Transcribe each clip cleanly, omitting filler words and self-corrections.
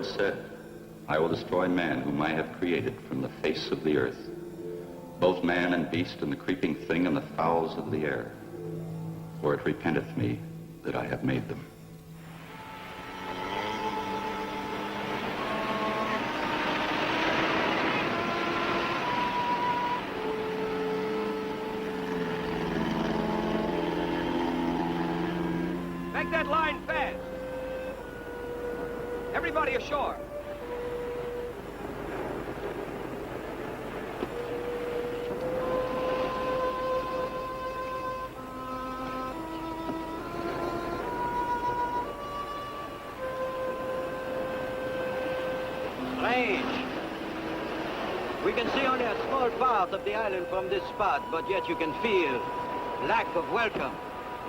Lord said, I will destroy man whom I have created from the face of the earth, both man and beast and the creeping thing and the fowls of the air. For it repenteth me that I have made them. Make that line fast. Everybody ashore. Strange. We can see only a small part of the island from this spot, but yet you can feel lack of welcome,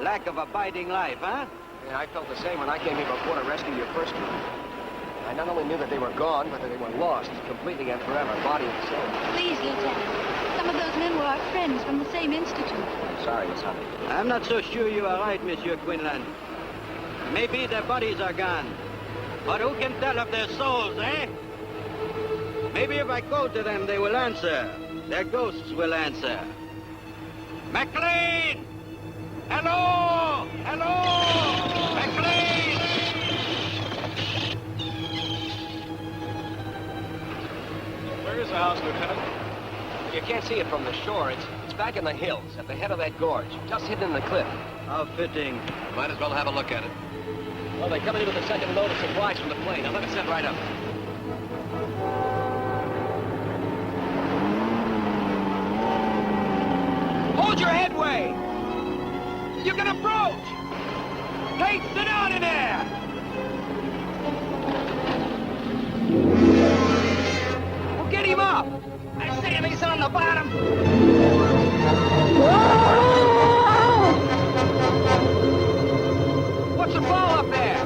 lack of abiding life, huh? Yeah, I felt the same when I came here before to rescue your first crew. I not only knew that they were gone, but that they were lost completely and forever, body and soul. Please, Lieutenant. Some of those men were our friends from the same institute. I'm sorry, Miss Hunter. I'm not so sure you are right, Monsieur Quinlan. Maybe their bodies are gone, but who can tell of their souls, eh? Maybe if I call to them, they will answer. Their ghosts will answer. McLean! Hello! Hello! McLean! Where is the house, Lieutenant? You can't see it from the shore. It's back in the hills, at the head of that gorge, just hidden in the cliff. How fitting. Might as well have a look at it. Well, they're coming in with the second load of supplies from the plane. Now let me set right up. Hold your headway! You can approach! Hey, sit down in there! Well, get him up! I see him, he's on the bottom! What's the ball up there?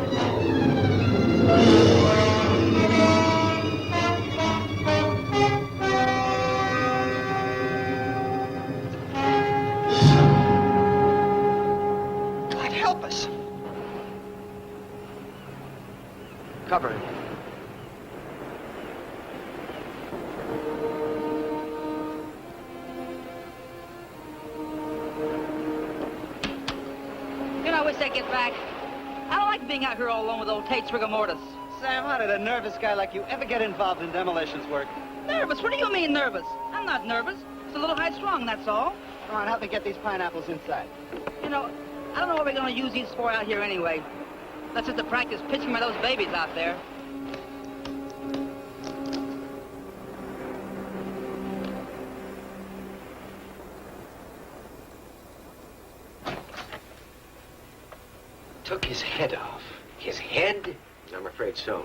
Cover it. You know, I wish they'd get back. I don't like being out here all alone with old Tate's rigor mortis. Sam, how did a nervous guy like you ever get involved in demolitions work? Nervous? What do you mean nervous? I'm not nervous. It's a little high-strung, that's all. Come on, help me get these pineapples inside. You know, I don't know what we're going to use these for out here anyway. That's just to practice pitching by those babies out there. Took his head off. His head? I'm afraid so.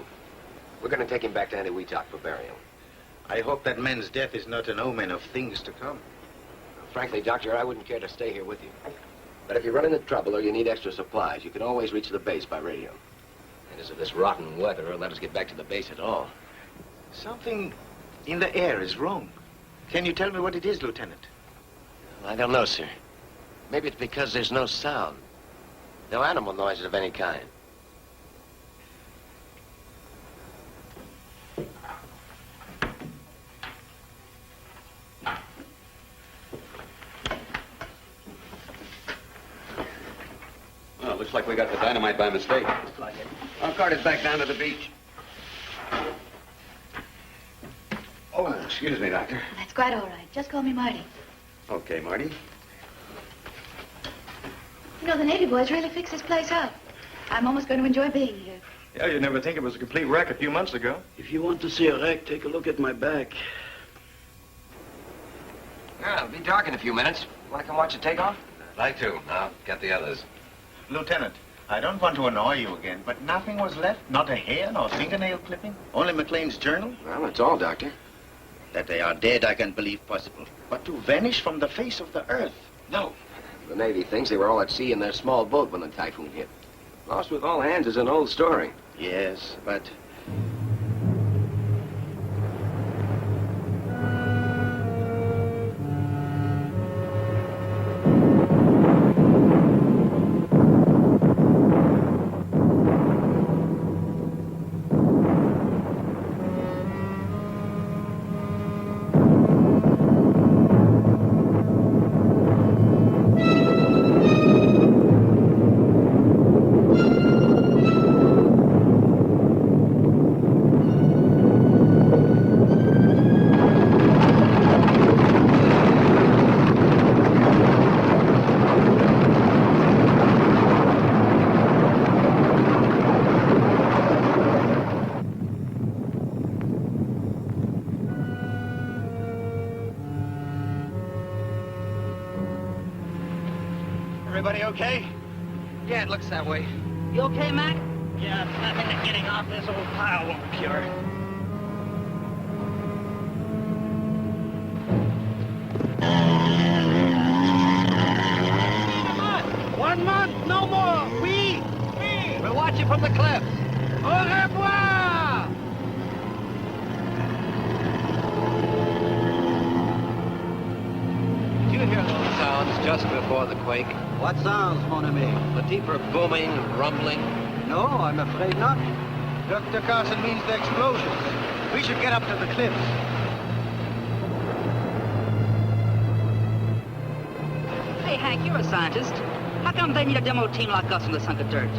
We're going to take him back to Antiwetok for burial. I hope that man's death is not an omen of things to come. Frankly, Doctor, I wouldn't care to stay here with you. But if you run into trouble or you need extra supplies, you can always reach the base by radio. And as of this rotten weather, let us get back to the base at all. Something in the air is wrong. Can you tell me what it is, Lieutenant? I don't know, sir. Maybe it's because there's no sound. No animal noises of any kind. Well, looks like we got the dynamite by mistake. Looks like it. I'll cart it back down to the beach. Oh, excuse me, Doctor. That's quite all right. Just call me Marty. Okay, Marty. You know, the Navy boys really fixed this place up. I'm almost going to enjoy being here. Yeah, you'd never think it was a complete wreck a few months ago. If you want to see a wreck, take a look at my back. Yeah, it'll be dark in a few minutes. Want to come watch the takeoff? I'd like to. I'll get the others. Lieutenant, I don't want to annoy you again, but nothing was left? Not a hair, nor fingernail clipping? Only McLean's journal? Well, that's all, Doctor. That they are dead, I can believe possible. But to vanish from the face of the earth? No. The Navy thinks they were all at sea in their small boat when the typhoon hit. Lost with all hands is an old story. Yes, but Everybody okay? Yeah, it looks that way. You okay, Mac? Yeah, it's nothing that getting off this old pile won't cure. One month, no more. We'll watch you from the cliff. Au revoir. Did you hear those sounds just before the quake? What sounds, mon ami? The deeper booming, rumbling. No, I'm afraid not. Dr. Carson means the explosions. We should get up to the cliffs. Hey, Hank, you're a scientist. How come they need a demo team like us in this hunk of dirt?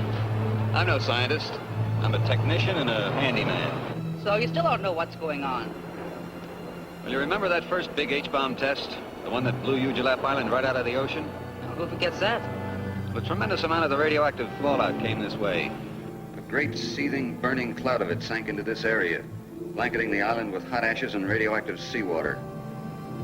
I'm no scientist. I'm a technician and a handyman. So you still don't know what's going on? Well, you remember that first big H-bomb test? The one that blew Ujulap Island right out of the ocean? Who forgets that? A tremendous amount of the radioactive fallout came this way. A great seething, burning cloud of it sank into this area, blanketing the island with hot ashes and radioactive seawater.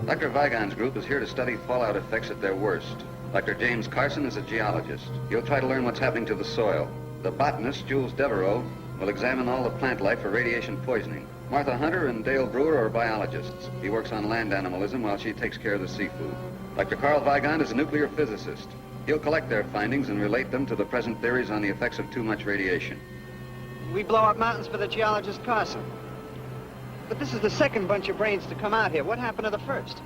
Dr. Vigon's group is here to study fallout effects at their worst. Dr. James Carson is a geologist. He'll try to learn what's happening to the soil. The botanist, Jules Devereaux, will examine all the plant life for radiation poisoning. Martha Hunter and Dale Brewer are biologists. He works on land animalism while she takes care of the seafood. Dr. Carl Vigon is a nuclear physicist. He'll collect their findings and relate them to the present theories on the effects of too much radiation. We blow up mountains for the geologist Carson. But this is the second bunch of brains to come out here. What happened to the first?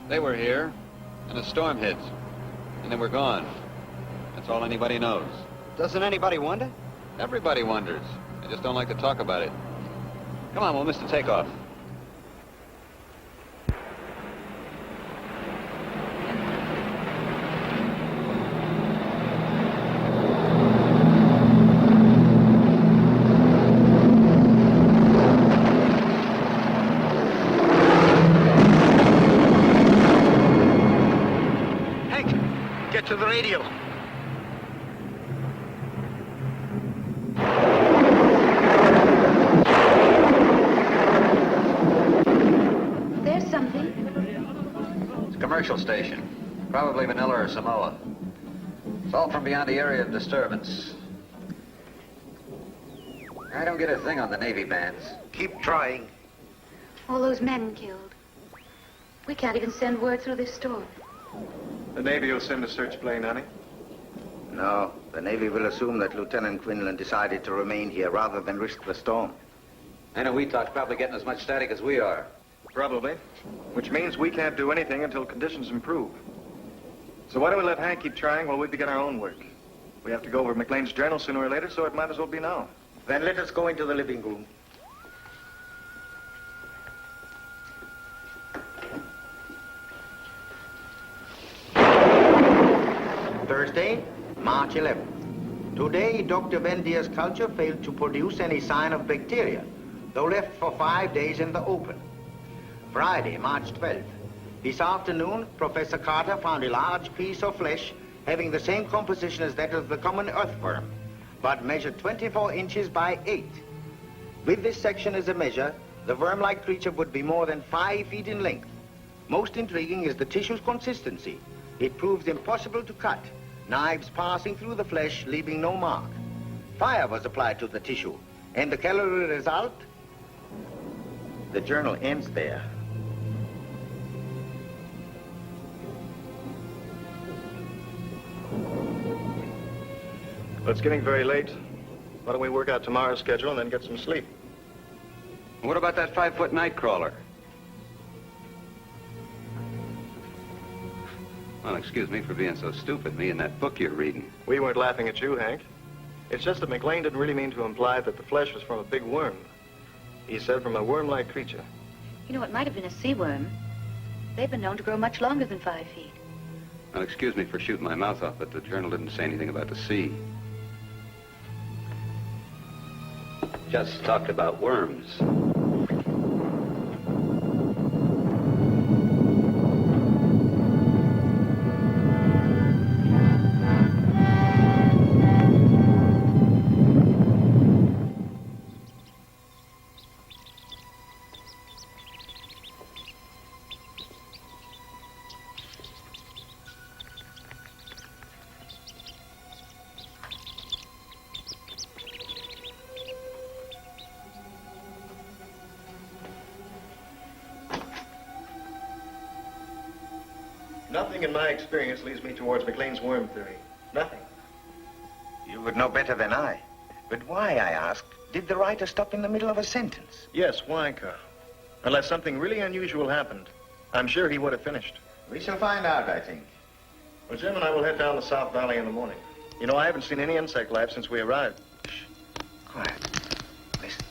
They were here, and a storm hit, and they were gone. That's all anybody knows. Doesn't anybody wonder? Everybody wonders. They just don't like to talk about it. Come on, we'll miss the takeoff. Hank, get to the radio. There's something. It's a commercial station. Probably Manila or Samoa. It's all from beyond the area of disturbance. I don't get a thing on the Navy bands. Keep trying. All those men killed. We can't even send word through this storm. The Navy will send a search plane, honey. No, the Navy will assume that Lieutenant Quinlan decided to remain here rather than risk the storm. I know Weetalk's probably getting as much static as we are. Probably. Which means we can't do anything until conditions improve. So why don't we let Hank keep trying while we begin our own work? We have to go over McLean's journal sooner or later, so it might as well be now. Then let us go into the living room. Thursday, March 11th. Today, Dr. Vendier's culture failed to produce any sign of bacteria, though left for 5 days in the open. Friday, March 12th. This afternoon, Professor Carter found a large piece of flesh having the same composition as that of the common earthworm, but measured 24 inches by 8. With this section as a measure, the worm-like creature would be more than 5 feet in length. Most intriguing is the tissue's consistency. It proves impossible to cut, knives passing through the flesh, leaving no mark. Fire was applied to the tissue, and the calorie result? The journal ends there. Well, it's getting very late. Why don't we work out tomorrow's schedule and then get some sleep? What about that 5-foot night crawler? Well, excuse me for being so stupid, me and that book you're reading. We weren't laughing at you, Hank. It's just that McLean didn't really mean to imply that the flesh was from a big worm. He said from a worm-like creature. You know, it might have been a sea worm. They've been known to grow much longer than 5 feet. Well, excuse me for shooting my mouth off, but the journal didn't say anything about the sea. Just talked about worms. Nothing in my experience leads me towards McLean's worm theory. Nothing. You would know better than I. But why, I ask, did the writer stop in the middle of a sentence? Yes, why, Carl? Unless something really unusual happened, I'm sure he would have finished. We shall find out, I think. Well, Jim and I will head down the South Valley in the morning. You know, I haven't seen any insect life since we arrived. Shh. Quiet. Listen.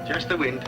Just the wind.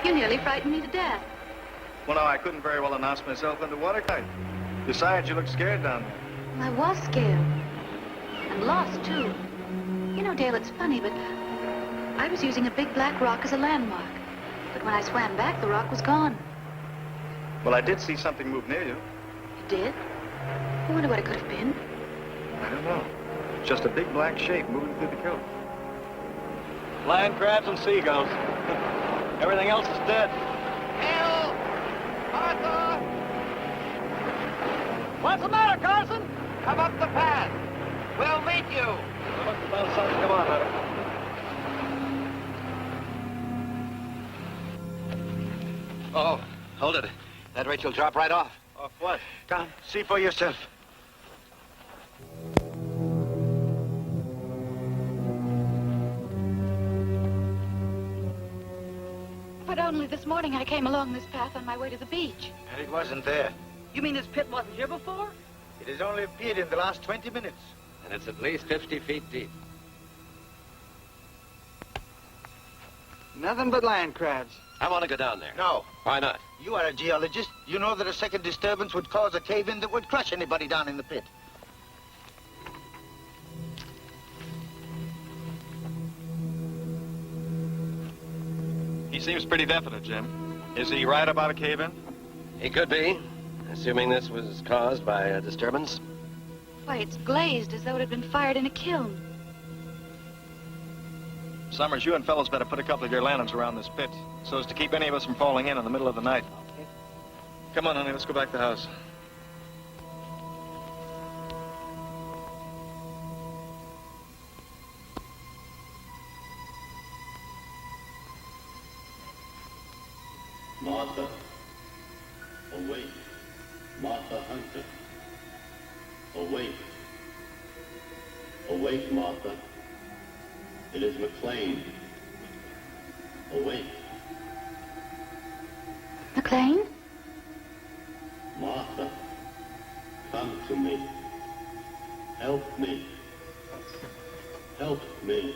You nearly frightened me to death. Well, no, I couldn't very well announce myself under watertight. Besides, you look scared down there. Well, I was scared. And lost, too. You know, Dale, it's funny, but I was using a big black rock as a landmark. But when I swam back, the rock was gone. Well, I did see something move near you. You did? I wonder what it could have been. I don't know. Just a big black shape moving through the kilt. Land crabs and seagulls. Everything else is dead. Hail! Arthur! What's the matter, Carson? Come up the path. We'll meet you. Come on, Hunter. Oh, hold it. That rate you'll drop right off. Off what? Come, see for yourself. But only this morning I came along this path on my way to the beach. And it wasn't there. You mean this pit wasn't here before? It has only appeared in the last 20 minutes. And it's at least 50 feet deep. Nothing but land crabs. I want to go down there. No. Why not? You are a geologist. You know that a second disturbance would cause a cave-in that would crush anybody down in the pit. He seems pretty definite, Jim. Is he right about a cave-in? He could be, assuming this was caused by a disturbance. Why, it's glazed as though it had been fired in a kiln. Summers, you and fellows better put a couple of your lanterns around this pit so as to keep any of us from falling in the middle of the night. Come on, honey, let's go back to the house. Martha, awake. Martha Hunter, awake. Awake, Martha. It is McLean. Awake. McLean? Martha, come to me. Help me. Help me.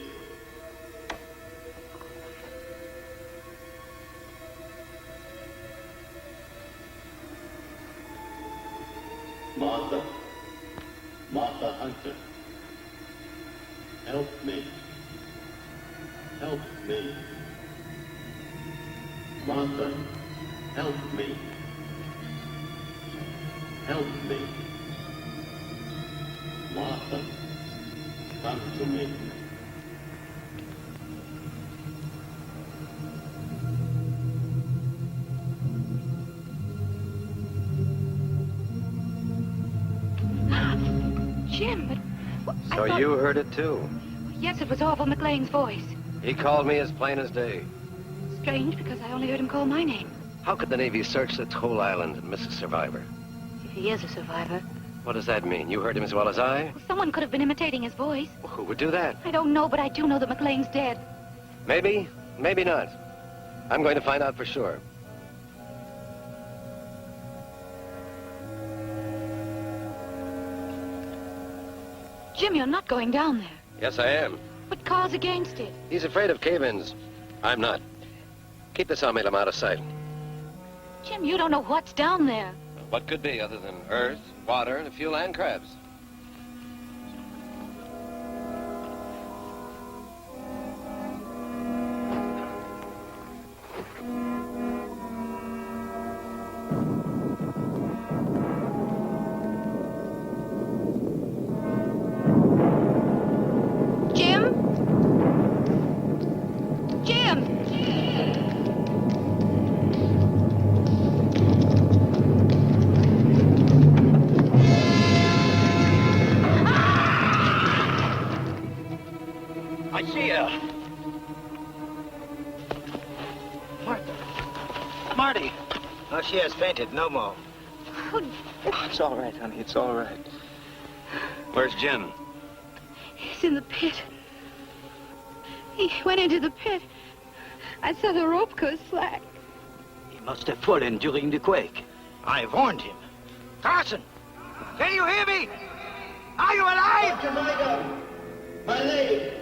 Martha, Martha Hunter, help me. Help me. Martha, help me. Help me. Martha, come to me. Jim, but... I So thought- you heard it too. Yes, it was Orville McLean's voice. He called me as plain as day. Strange, because I only heard him call my name. How could the Navy search this whole island and miss a survivor? If he is a survivor. What does that mean? You heard him as well as I? Well, someone could have been imitating his voice. Well, who would do that? I don't know, but I do know that McLean's dead. Maybe, maybe not. I'm going to find out for sure. Jim, you're not going down there. Yes, I am. But Carl's against it. He's afraid of cave-ins. I'm not. Keep the sawmill out of sight. Jim, you don't know what's down there. What could be other than earth, water, and a few land crabs? Jim? Jim! I see her. Marty. Oh, she has fainted. No more. It's all right, honey. It's all right. Where's Jim? He's in the pit. He went into the pit. I saw the rope go slack. He must have fallen during the quake. I warned him. Carson! Can you hear me? Are you alive? Dr. Michael, my leg,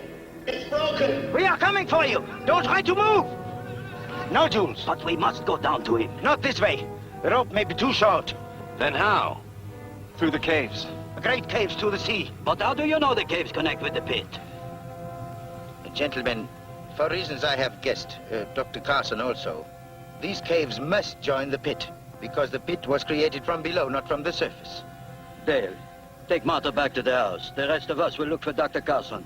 it's broken. We are coming for you. Don't try to move. No, Jules. But we must go down to him. Not this way. The rope may be too short. Then how? Through the caves. Great caves to the sea. But how do you know the caves connect with the pit? Gentlemen, for reasons I have guessed, Dr. Carson also, these caves must join the pit, because the pit was created from below, not from the surface. Dale, take Martha back to the house. The rest of us will look for Dr. Carson.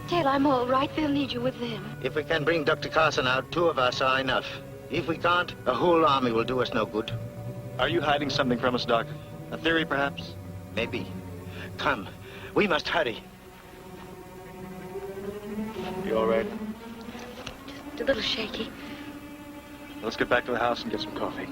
Dale, I'm all right. They'll need you with them. If we can bring Dr. Carson out, 2 of us are enough. If we can't, a whole army will do us no good. Are you hiding something from us, Doc? A theory, perhaps? Maybe. Come, we must hurry. You all right? little shaky. Let's get back to the house and get some coffee.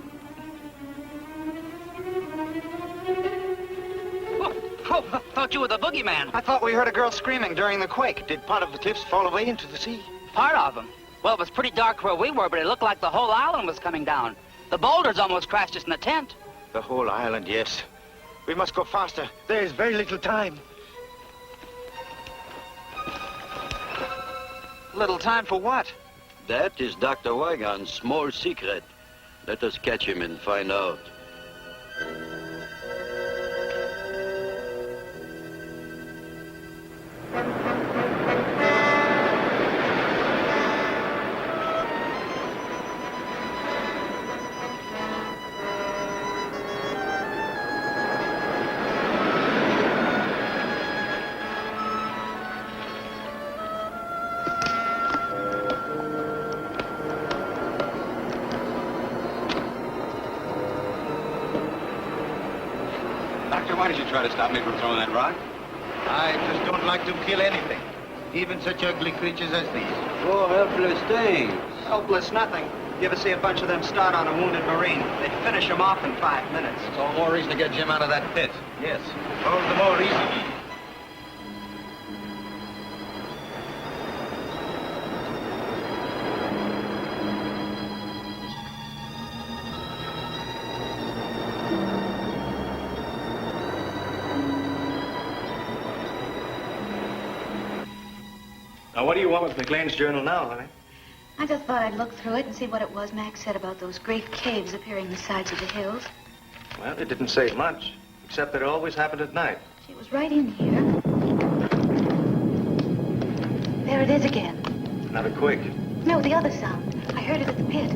Oh, I thought you were the boogeyman. I thought we heard a girl screaming during the quake. Did part of the cliffs fall away into the sea? Part of them. Well, it was pretty dark where we were, but it looked like the whole island was coming down. The boulders almost crashed us in the tent. The whole island, yes. We must go faster. There is very little time. Little time for what? That is Dr. Weigan's small secret. Let us catch him and find out. Doctor, why did you try to stop me from throwing that rock? I just don't like to kill anything, even such ugly creatures as these. Oh, helpless things. Helpless nothing. You ever see a bunch of them start on a wounded Marine? They'd finish him off in 5 minutes. It's all more reason to get Jim out of that pit. Yes, all the more reason. Now, what do you want with McLean's journal now, honey? I just thought I'd look through it and see what it was Max said about those great caves appearing in the sides of the hills. Well, it didn't say much, except that it always happened at night. She was right in here. There it is again. Another quake. No, the other sound. I heard it at the pit.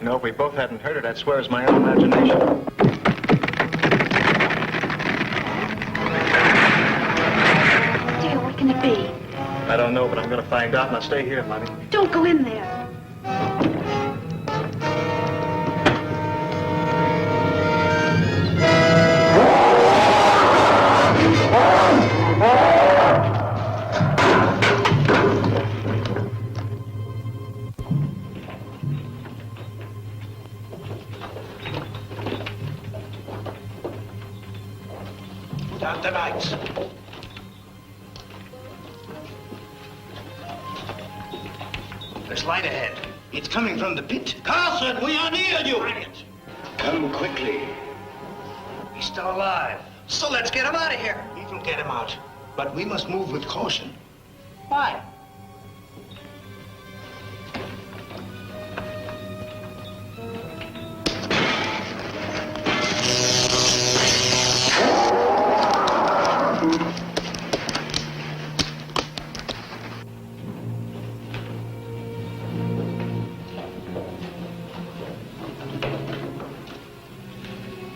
No, if we both hadn't heard it, I'd swear it's my own imagination. Dear, what can it be? I don't know, but I'm going to find out, and I'll stay here, Mommy. Don't go in there. Dr. Knights. There's light ahead. It's coming from the pit. Carson, we are near you. Quiet. Come quickly. He's still alive. So let's get him out of here. We will get him out. But we must move with caution. Why?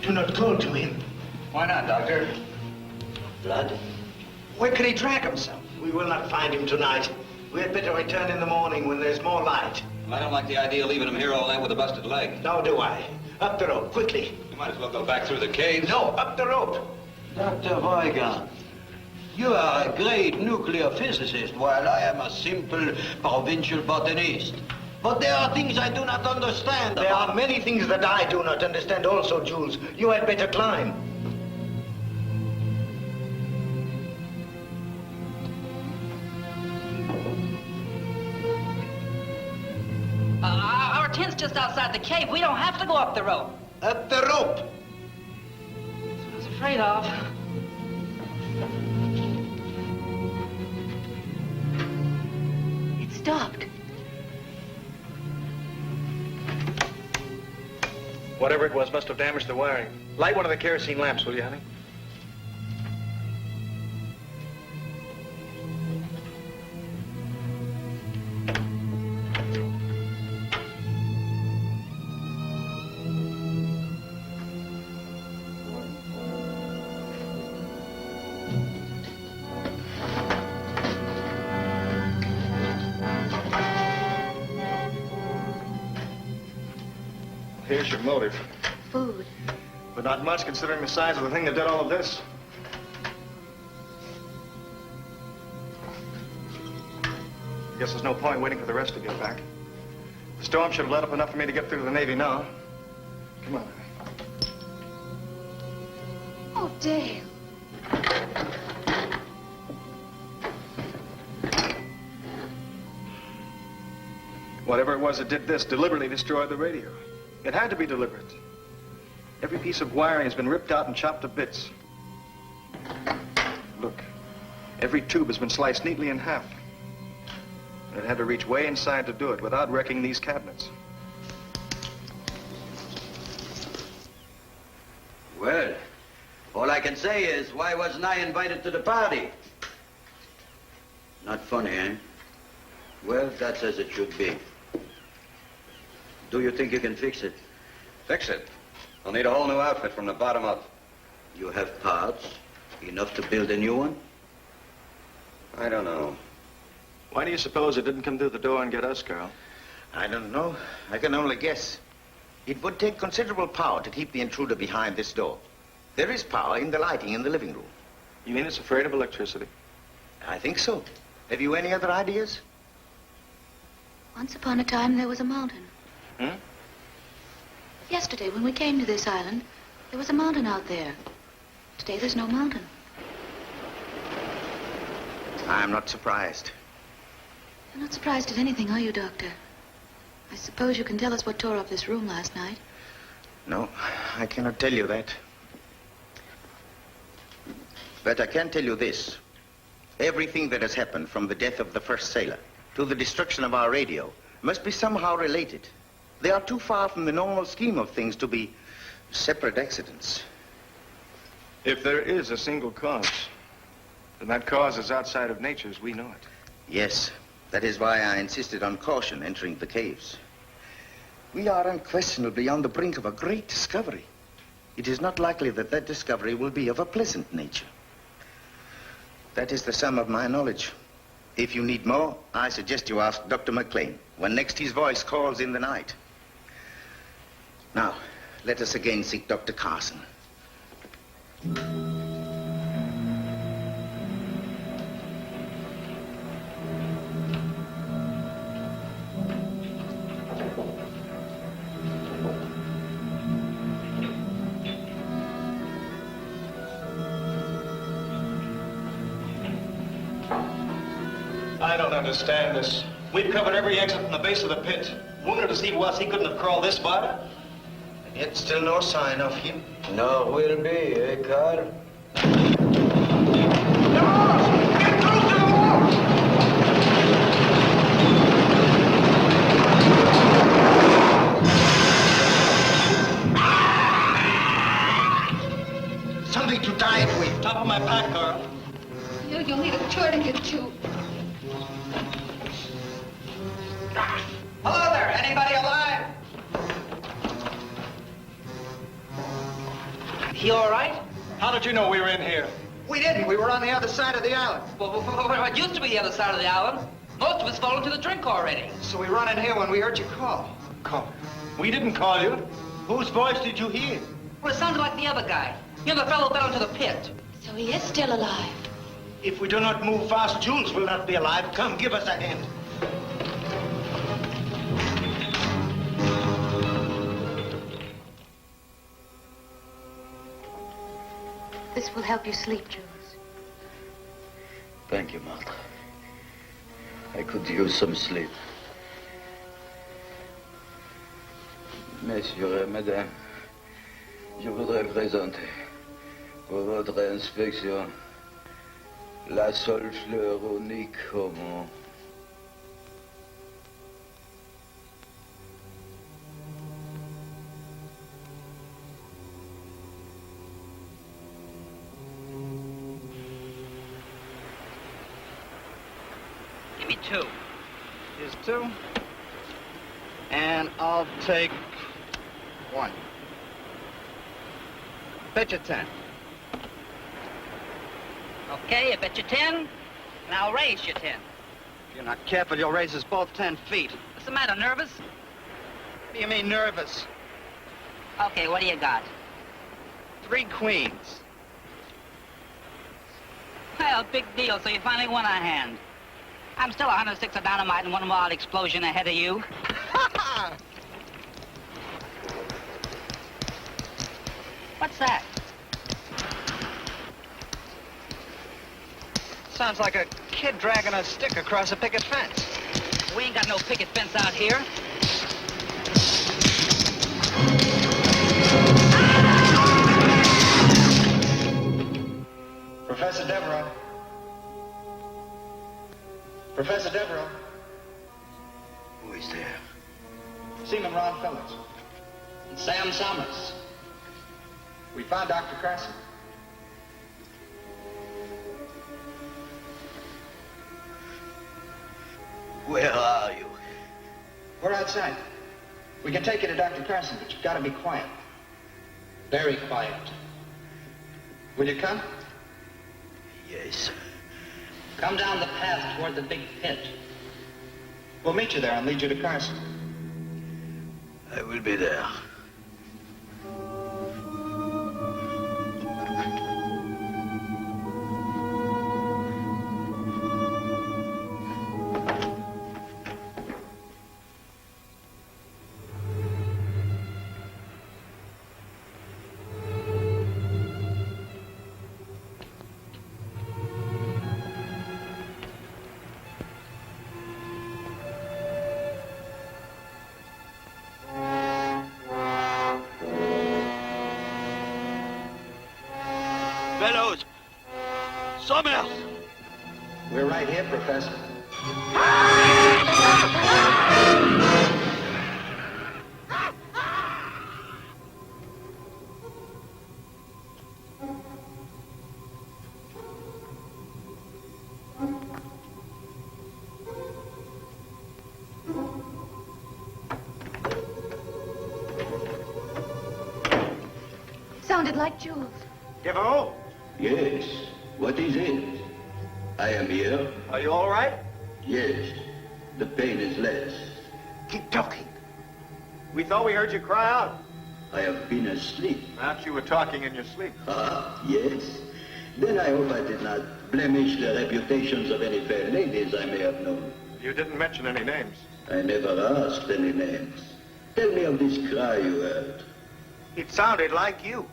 Do not go to him. Why not, Doctor? Blood? Where could he drag himself? We will not find him tonight. We had better return in the morning when there's more light. I don't like the idea of leaving him here all night with a busted leg. Nor do I. Up the rope, quickly. You might as well go back through the caves. No, up the rope. Dr. Weigan, you are a great nuclear physicist, while I am a simple provincial botanist. But there are things I do not understand. There are many things that I do not understand also, Jules. You had better climb. Our tent's just outside the cave. We don't have to go up the rope. Up the rope. I was afraid of. It stopped. Whatever it was must have damaged the wiring. Light one of the kerosene lamps, will you, honey? Here's your motive. Food. But not much considering the size of the thing that did all of this. Guess there's no point waiting for the rest to get back. The storm should have let up enough for me to get through to the Navy now. Come on. Oh, Dale. Whatever it was that did this deliberately destroyed the radio. It had to be deliberate. Every piece of wiring has been ripped out and chopped to bits. Look, every tube has been sliced neatly in half. And it had to reach way inside to do it without wrecking these cabinets. Well, all I can say is, why wasn't I invited to the party? Not funny, eh? Well, that's as it should be. Do you think you can fix it? Fix it. I'll need a whole new outfit from the bottom up. You have parts, enough to build a new one? I don't know. Why do you suppose it didn't come through the door and get us, Carl? I don't know. I can only guess. It would take considerable power to keep the intruder behind this door. There is power in the lighting in the living room. You mean it's afraid of electricity? I think so. Have you any other ideas? Once upon a time, there was a mountain. Hmm? Yesterday, when we came to this island, there was a mountain out there. Today, there's no mountain. I'm not surprised. You're not surprised at anything, are you, Doctor? I suppose you can tell us what tore up this room last night. No, I cannot tell you that. But I can tell you this. Everything that has happened from the death of the first sailor to the destruction of our radio must be somehow related. They are too far from the normal scheme of things to be separate accidents. If there is a single cause, then that cause is outside of nature as we know it. Yes, that is why I insisted on caution entering the caves. We are unquestionably on the brink of a great discovery. It is not likely that that discovery will be of a pleasant nature. That is the sum of my knowledge. If you need more, I suggest you ask Dr. McLean when next his voice calls in the night. Now, let us again seek Dr. Carson. I don't understand this. We've covered every exit from the base of the pit. Wounded as he was, he couldn't have crawled this far. And yet still no sign of him. No, will be, eh, Carl? Something to tie it with. Top of my pack, Carl. You'll need a tourniquet, too. Hello there. Anybody alive? You all right? How did you know we were in here? We didn't. We were on the other side of the island. Well, what used to be the other side of the island? Most of us fell into the drink already. So we run in here when we heard you call. Call. We didn't call you. Whose voice did you hear? Well, it sounded like the other guy. You know, the fellow fell into the pit. So he is still alive. If we do not move fast, Jules will not be alive. Come, give us a hand. This will help you sleep, Jules. Thank you, Martha. I could use some sleep. Messieurs et mesdames, je voudrais présenter pour votre inspection la seule fleur unique au monde. Give me two. Here's two. And I'll take one. Bet you 10. Okay, I bet you 10, and I'll raise you 10. If you're not careful, you'll raise us both 10 feet. What's the matter, nervous? What do you mean, nervous? Okay, what do you got? 3 queens. Well, big deal, so you finally won a hand. I'm still 106 of dynamite and one wild explosion ahead of you. What's that? Sounds like a kid dragging a stick across a picket fence. We ain't got no picket fence out here. Professor Devereaux. Professor Devereaux. Who is there? Seaman Ron Phillips. And Sam Summers. We found Dr. Carson. Where are you? We're outside. We can take you to Dr. Carson, but you've got to be quiet. Very quiet. Will you come? Yes. Come down the path toward the big pit. We'll meet you there and lead you to Carson. I will be there. Fellows! Summers! We're right here, Professor. Sounded like Jules. Devereaux. Yes. What is it? I am here. Are you all right? Yes. The pain is less. Keep talking. We thought we heard you cry out. I have been asleep. Perhaps you were talking in your sleep. Ah, yes. Then I hope I did not blemish the reputations of any fair ladies I may have known. You didn't mention any names. I never asked any names. Tell me of this cry you heard. It sounded like you.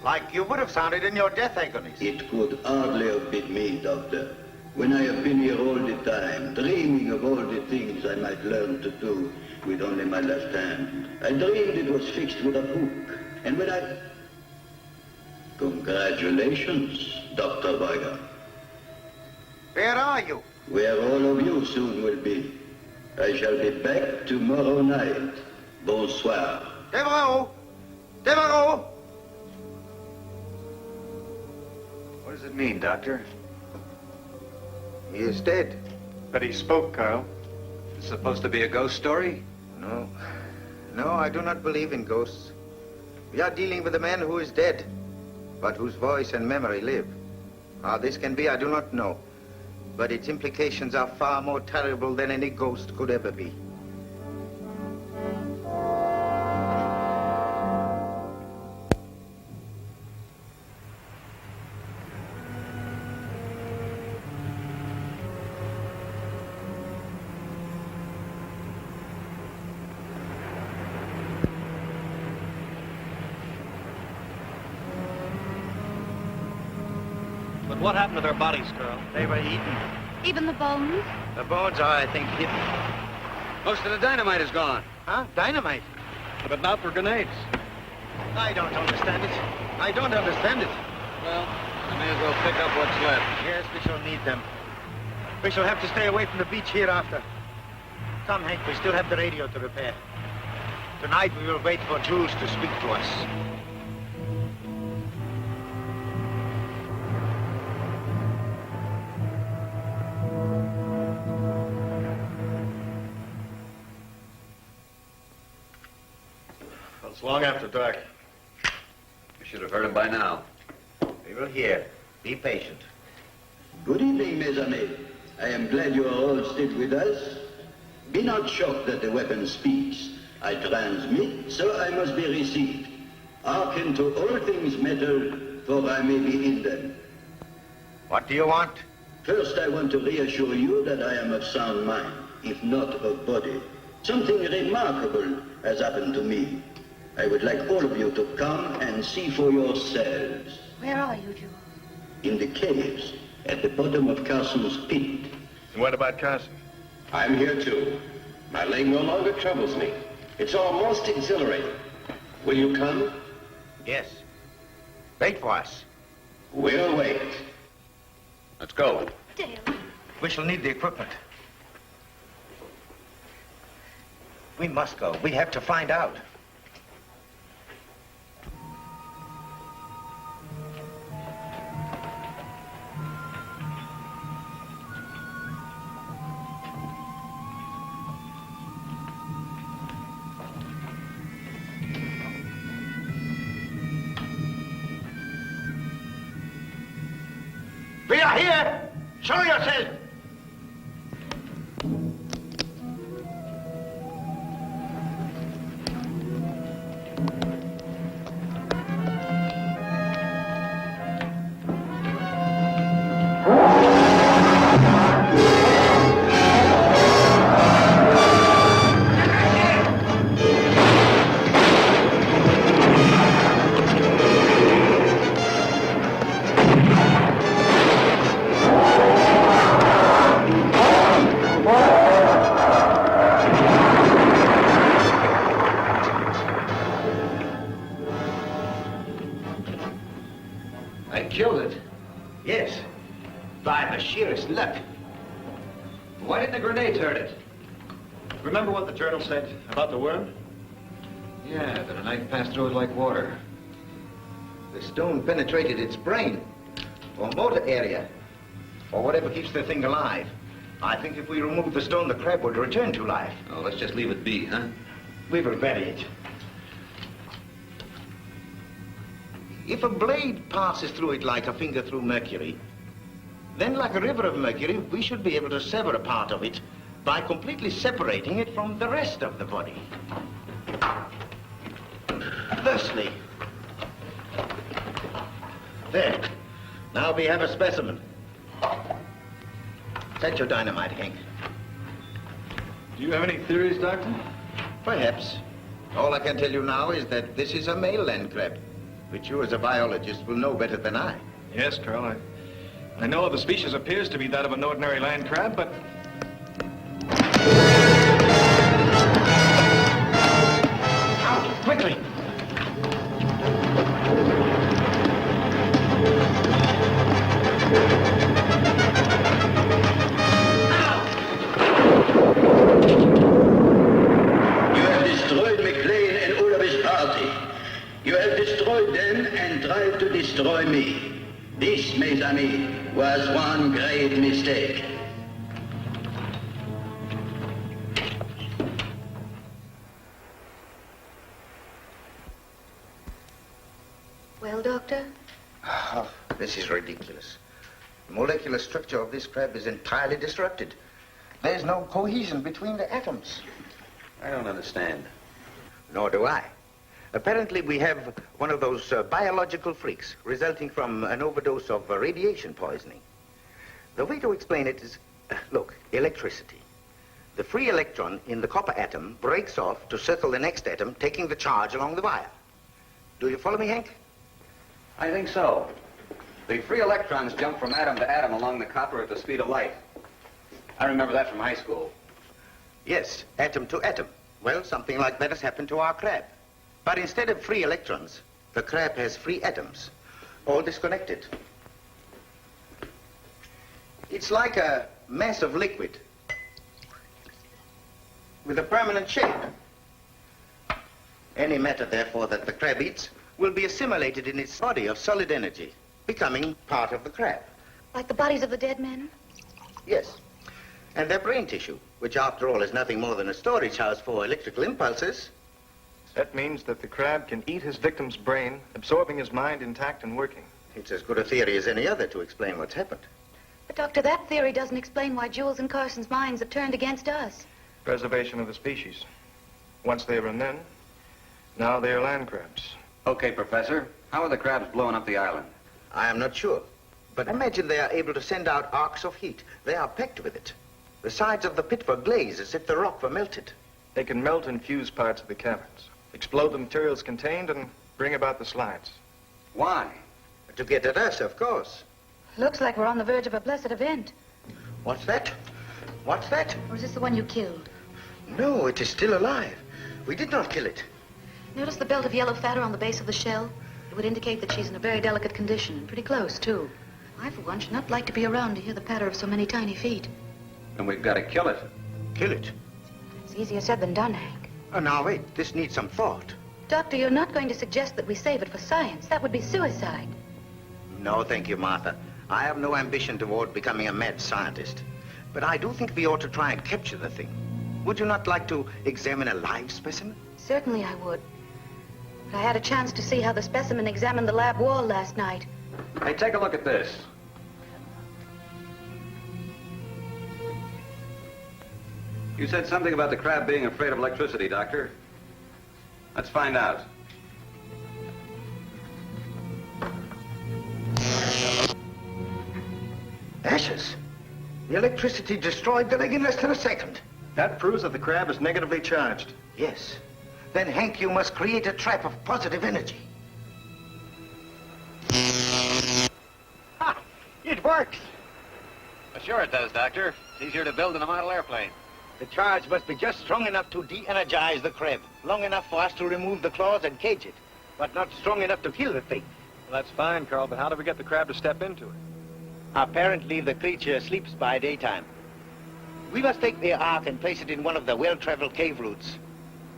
Like you would have sounded in your death agonies. It could hardly have been me, Doctor. When I have been here all the time, dreaming of all the things I might learn to do with only my left hand. I dreamed it was fixed with a hook. And when I... Congratulations, Dr. Weiger. Where are you? Where all of you soon will be. I shall be back tomorrow night. Bonsoir. Devereaux! Devereaux! What does it mean, Doctor? He is dead. But he spoke, Carl. It's supposed to be a ghost story? No. No, I do not believe in ghosts. We are dealing with a man who is dead, but whose voice and memory live. How this can be, I do not know. But its implications are far more terrible than any ghost could ever be. But what happened to their bodies, Carl? They were eaten. Even the bones? The bones are, I think, hidden. Most of the dynamite is gone. Huh? Dynamite? But not for grenades. I don't understand it. I don't understand it. Well, I may as well pick up what's left. Yes, we shall need them. We shall have to stay away from the beach hereafter. Come, Hank, we still have the radio to repair. Tonight we will wait for Jules to speak to us. Well, it's long after dark. You should have heard him by now. We will hear. Be patient. Good evening, mes amis. I am glad you are all still with us. Be not shocked that the weapon speaks. I transmit, so I must be received. Hearken to all things matter, for I may be in them. What do you want? First, I want to reassure you that I am of sound mind, if not of body. Something remarkable has happened to me. I would like all of you to come and see for yourselves. Where are you, Jules? In the caves, at the bottom of Carson's pit. And what about Carson? I'm here too. My leg no longer troubles me. It's almost exhilarating. Will you come? Yes. Wait for us. We'll wait. Let's go. Dale. We shall need the equipment. We must go. We have to find out. We are here! Show yourself! I killed it. Yes. By the sheerest luck. Why didn't the grenades hurt it? Remember what the journal said about the worm? Yeah, that a knife passed through it like water. The stone penetrated its brain, or motor area, or whatever keeps the thing alive. I think if we remove the stone, the crab would return to life. Oh, let's just leave it be, huh? We will bury it. If a blade passes through it like a finger through mercury, then like a river of mercury, we should be able to sever a part of it by completely separating it from the rest of the body. Thusly. There. Now we have a specimen. Set your dynamite, Hank. Do you have any theories, Doctor? Perhaps. All I can tell you now is that this is a male land crab, which you as a biologist will know better than I. Yes, Carl. I know the species appears to be that of an ordinary land crab, but... Out, quickly! You have destroyed McLean and all of his party. You have destroyed them and tried to destroy me. This, mes amis, was one great mistake. Well, Doctor? Oh, this is ridiculous. The molecular structure of this crab is entirely disrupted. There's no cohesion between the atoms. I don't understand. Nor do I. Apparently, we have one of those biological freaks resulting from an overdose of radiation poisoning. The way to explain it is, look, electricity. The free electron in the copper atom breaks off to circle the next atom, taking the charge along the wire. Do you follow me, Hank? I think so. The free electrons jump from atom to atom along the copper at the speed of light. I remember that from high school. Yes, atom to atom. Well, something like that has happened to our crab. But instead of free electrons, the crab has free atoms, all disconnected. It's like a mass of liquid with a permanent shape. Any matter, therefore, that the crab eats will be assimilated in its body of solid energy, becoming part of the crab. Like the bodies of the dead men? Yes. And their brain tissue, which after all is nothing more than a storage house for electrical impulses. That means that the crab can eat his victim's brain, absorbing his mind intact and working. It's as good a theory as any other to explain what's happened. But, Doctor, that theory doesn't explain why Jules and Carson's minds have turned against us. Preservation of the species. Once they were men, now they are land crabs. Okay, Professor. How are the crabs blowing up the island? I am not sure. But imagine they are able to send out arcs of heat. They are packed with it. The sides of the pit were glazed as if the rock were melted. They can melt and fuse parts of the caverns, explode the materials contained, and bring about the slides. Why? To get at us, of course. Looks like we're on the verge of a blessed event. What's that? What's that? Or is this the one you killed? No, it is still alive. We did not kill it. Notice the belt of yellow fat on the base of the shell? It would indicate that she's in a very delicate condition. Pretty close, too. I, for one, should not like to be around to hear the patter of so many tiny feet. And we've got to kill it. Kill it? It's easier said than done, Hank. Oh, now, wait. This needs some thought. Doctor, you're not going to suggest that we save it for science. That would be suicide. No, thank you, Martha. I have no ambition toward becoming a mad scientist. But I do think we ought to try and capture the thing. Would you not like to examine a live specimen? Certainly I would. But I had a chance to see how the specimen examined the lab wall last night. Hey, take a look at this. You said something about the crab being afraid of electricity, Doctor. Let's find out. Ashes. The electricity destroyed the leg in less than a second. That proves that the crab is negatively charged. Yes. Then, Hank, you must create a trap of positive energy. Ha! It works! Well, sure it does, Doctor. It's easier to build than a model airplane. The charge must be just strong enough to de-energize the crab. Long enough for us to remove the claws and cage it. But not strong enough to kill the thing. Well, that's fine, Carl, but how do we get the crab to step into it? Apparently, the creature sleeps by daytime. We must take the ark and place it in one of the well-traveled cave routes.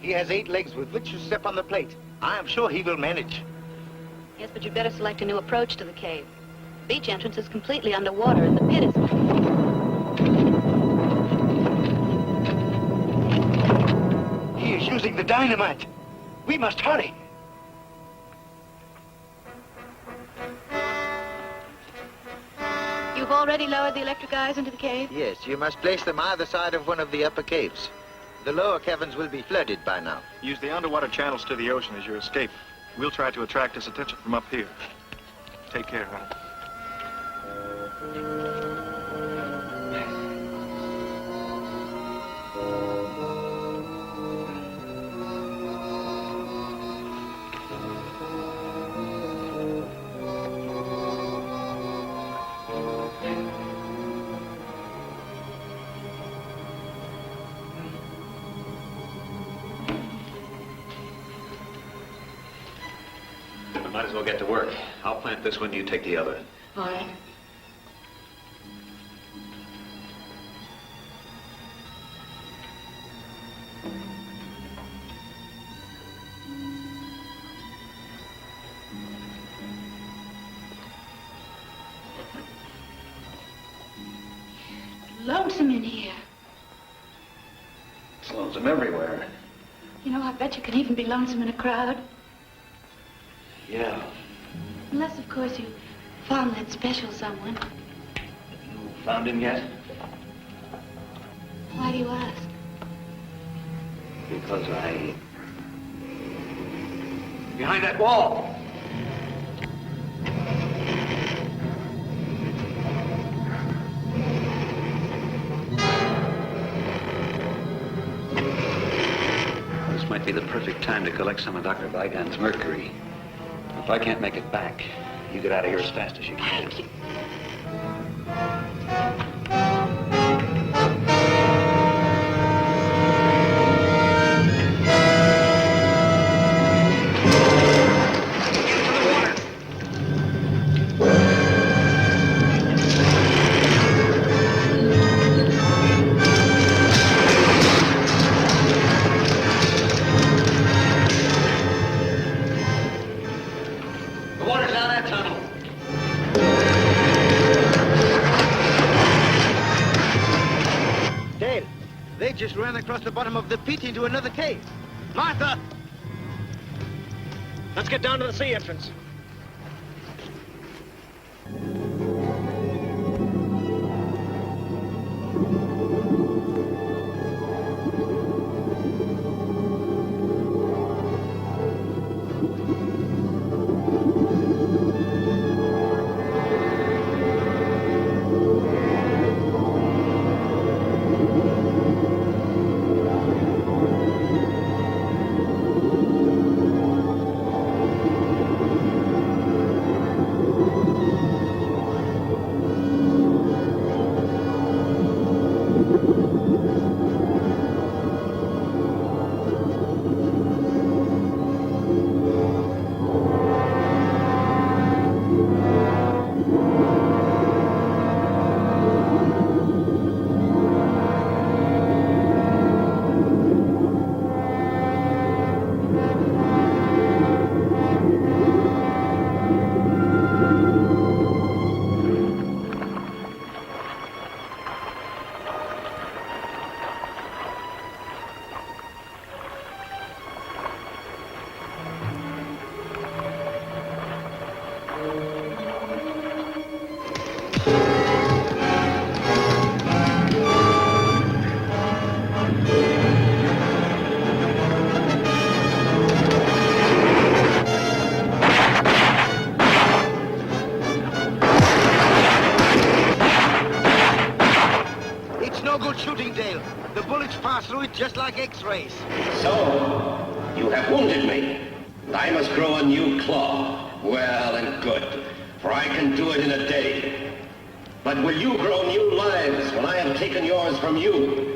He has 8 legs with which to step on the plate. I am sure he will manage. Yes, but you'd better select a new approach to the cave. The beach entrance is completely underwater, and the pit is... He is using the dynamite. We must hurry. You've already lowered the electric eyes into the cave? Yes, you must place them either side of one of the upper caves. The lower caverns will be flooded by now. Use the underwater channels to the ocean as your escape. We'll try to attract his attention from up here. Take care, honey. Might as well get to work. I'll plant this one, you take the other. All right. Lonesome in here. It's lonesome everywhere. You know, I bet you can even be lonesome in a crowd. Yeah. Unless, of course, you found that special someone. You found him yet? Why do you ask? Because behind that wall. This might be the perfect time to collect some of Dr. Vigon's mercury. If I can't make it back, you get out of here as fast as you can. Thank you. They just ran across the bottom of the pit into another cave. Martha! Let's get down to the sea entrance. no good shooting, Dale. The bullets pass through it just like X-rays. So, you have wounded me. I must grow a new claw. Well and good, for I can do it in a day. But will you grow new lives when I have taken yours from you?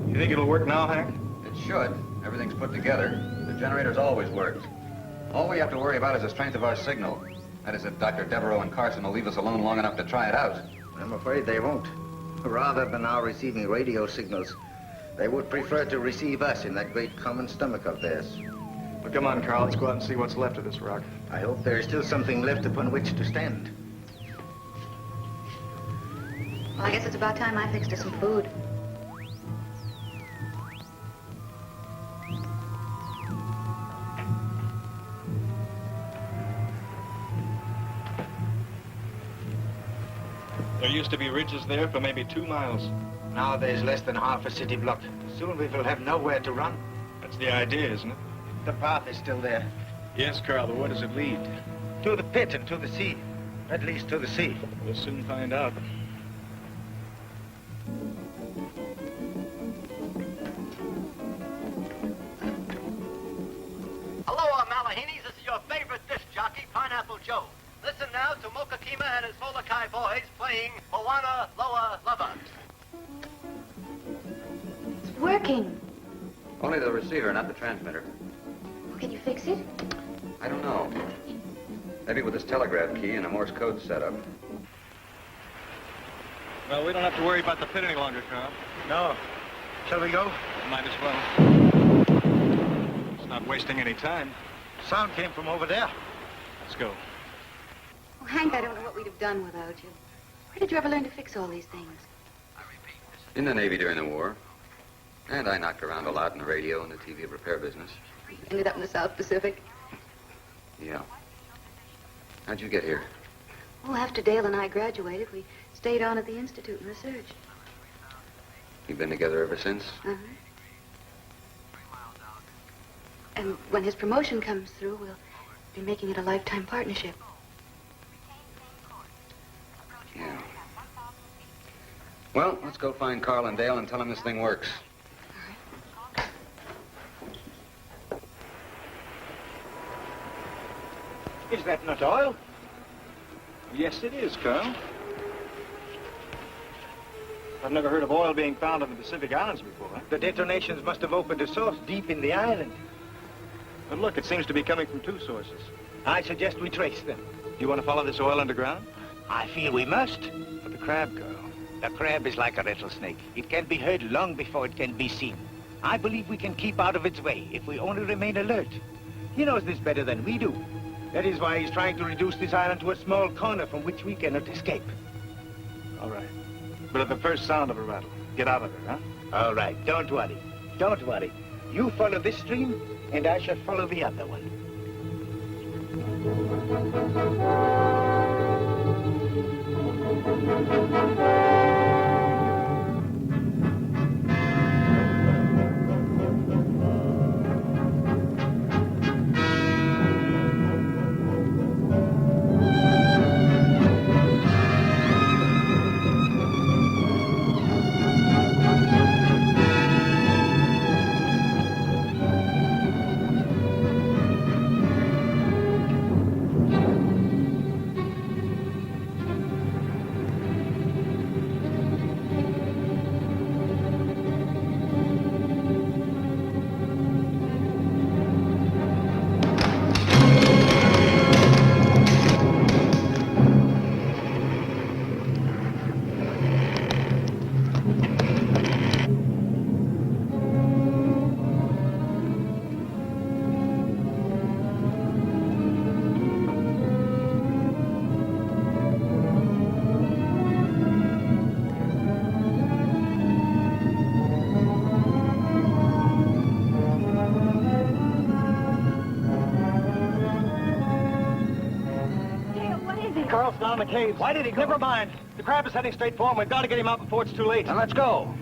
You think it'll work now, Hank? It should. Everything's put together. The generator's always worked. All we have to worry about is the strength of our signal. That is, if Dr. Devereaux and Carson will leave us alone long enough to try it out. I'm afraid they won't. Rather than our receiving radio signals, they would prefer to receive us in that great common stomach of theirs. Well, come on, Carl. Let's go out and see what's left of this rock. I hope there is still something left upon which to stand. Well, I guess it's about time I fixed us some food. There used to be ridges there for maybe 2 miles. Now there's less than half a city block. Soon we will have nowhere to run. That's the idea, isn't it? The path is still there. Yes, Carl, but where does it lead? To the pit and to the sea. At least to the sea. We'll soon find out. Aloha, Malahinis. This is your favorite disc jockey, Pineapple Joe. Listen now to Mokakima and his Molokai boys playing Moana Loa Lava. It's working. Only the receiver, not the transmitter. Well, can you fix it? I don't know. Maybe with this telegraph key and a Morse code setup. Well, we don't have to worry about the pit any longer, Carl. No. Shall we go? Might as well. It's not wasting any time. Sound came from over there. Let's go. Oh, Hank, I don't know what we'd have done without you. Where did you ever learn to fix all these things? In the Navy during the war. And I knocked around a lot in the radio and the TV repair business. You ended up in the South Pacific. Yeah. How'd you get here? Well, after Dale and I graduated, we stayed on at the Institute and research. You've been together ever since? Uh-huh. And when his promotion comes through, we'll be making it a lifetime partnership. Yeah. Well, let's go find Carl and Dale and tell them this thing works. Is that not oil? Yes, it is, Carl. I've never heard of oil being found on the Pacific Islands before. The detonations must have opened a source deep in the island. But look, it seems to be coming from 2 sources. I suggest we trace them. You want to follow this oil underground? I feel we must. But the crab, Carl. The crab is like a rattlesnake. It can be heard long before it can be seen. I believe we can keep out of its way if we only remain alert. He knows this better than we do. That is why he's trying to reduce this island to a small corner from which we cannot escape. All right. But at the first sound of a rattle, get out of there, huh? All right, don't worry. Don't worry. You follow this stream, and I shall follow the other one. Carl's down in the cave. Why did he go? Never mind. The crab is heading straight for him. We've got to get him out before it's too late. Now let's go.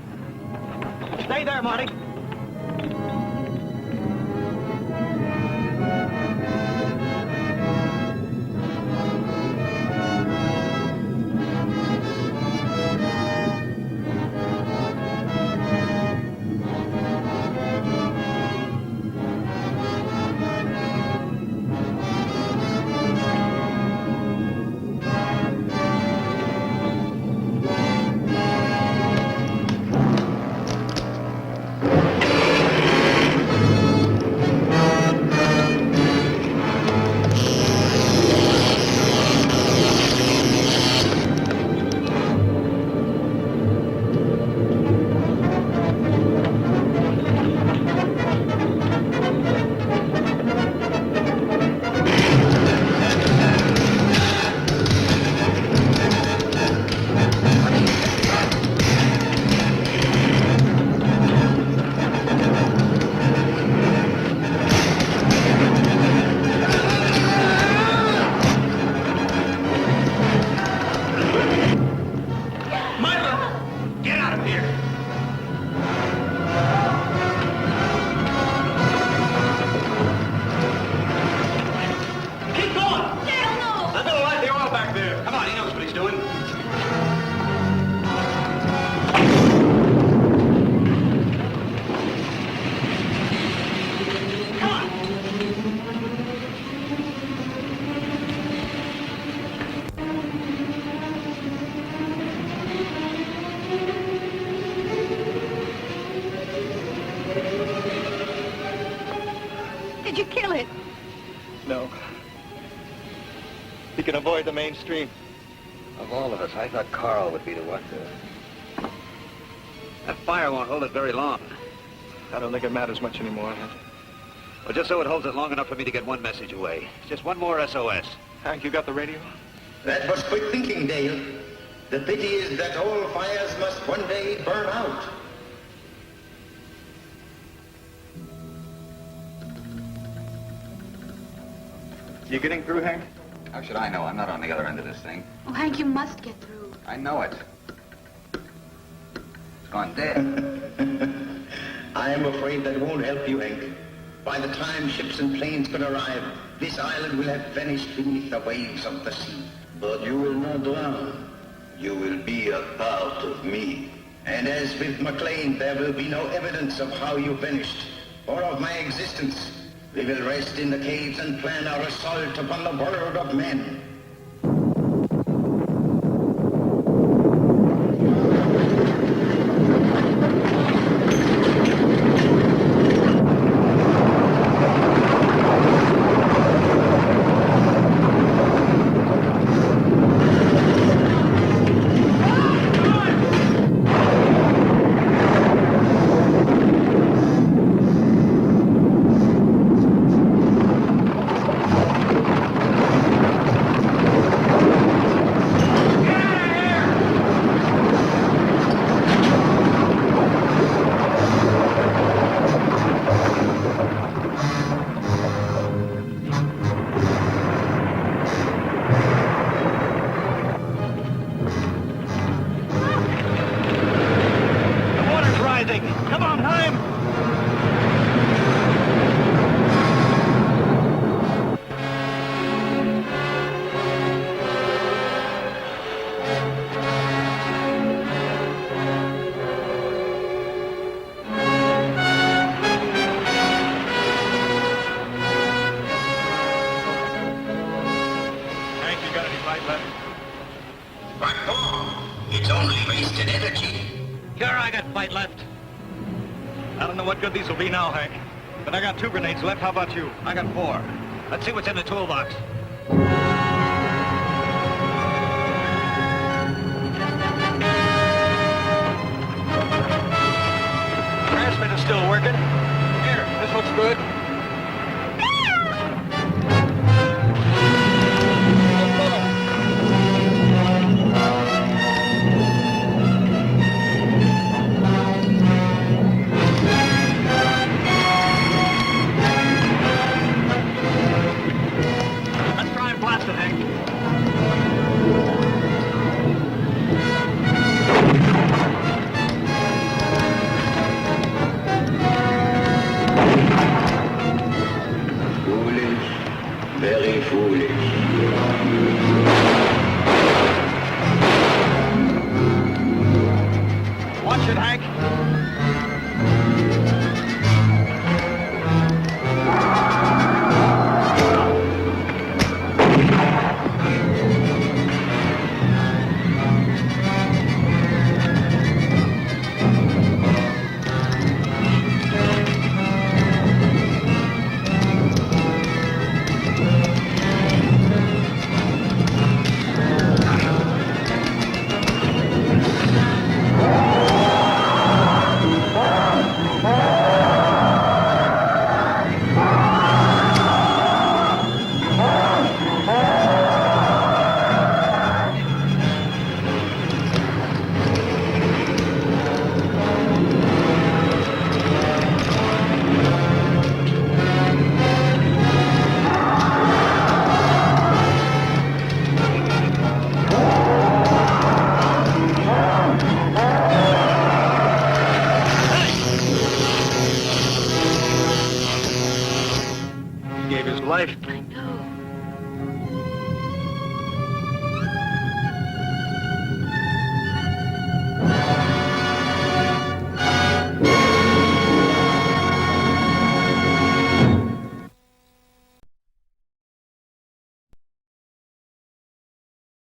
Stay there, Marty. Did you kill it? No. He can avoid the mainstream. Of all of us, I thought Carl would be the one to... That fire won't hold it very long. I don't think it matters much anymore. Well, just so it holds it long enough for me to get one message away. Just one more SOS. Hank, you got the radio? That was quick thinking, Dale. The pity is that all fires must one day burn out. You getting through, Hank? How should I know? I'm not on the other end of this thing. Oh, Hank, you must get through. I know it. It's gone dead. I am afraid that won't help you, Hank. By the time ships and planes can arrive, this island will have vanished beneath the waves of the sea. But you will not drown. You will be a part of me. And as with McLean, there will be no evidence of how you vanished, or of my existence. We will rest in the caves and plan our assault upon the world of men. These will be now, Hank. But I got 2 grenades left. How about you? I got 4. Let's see what's in the toolbox. Transmitter's still working. Here, this looks good. Let's try and blast it, Hank.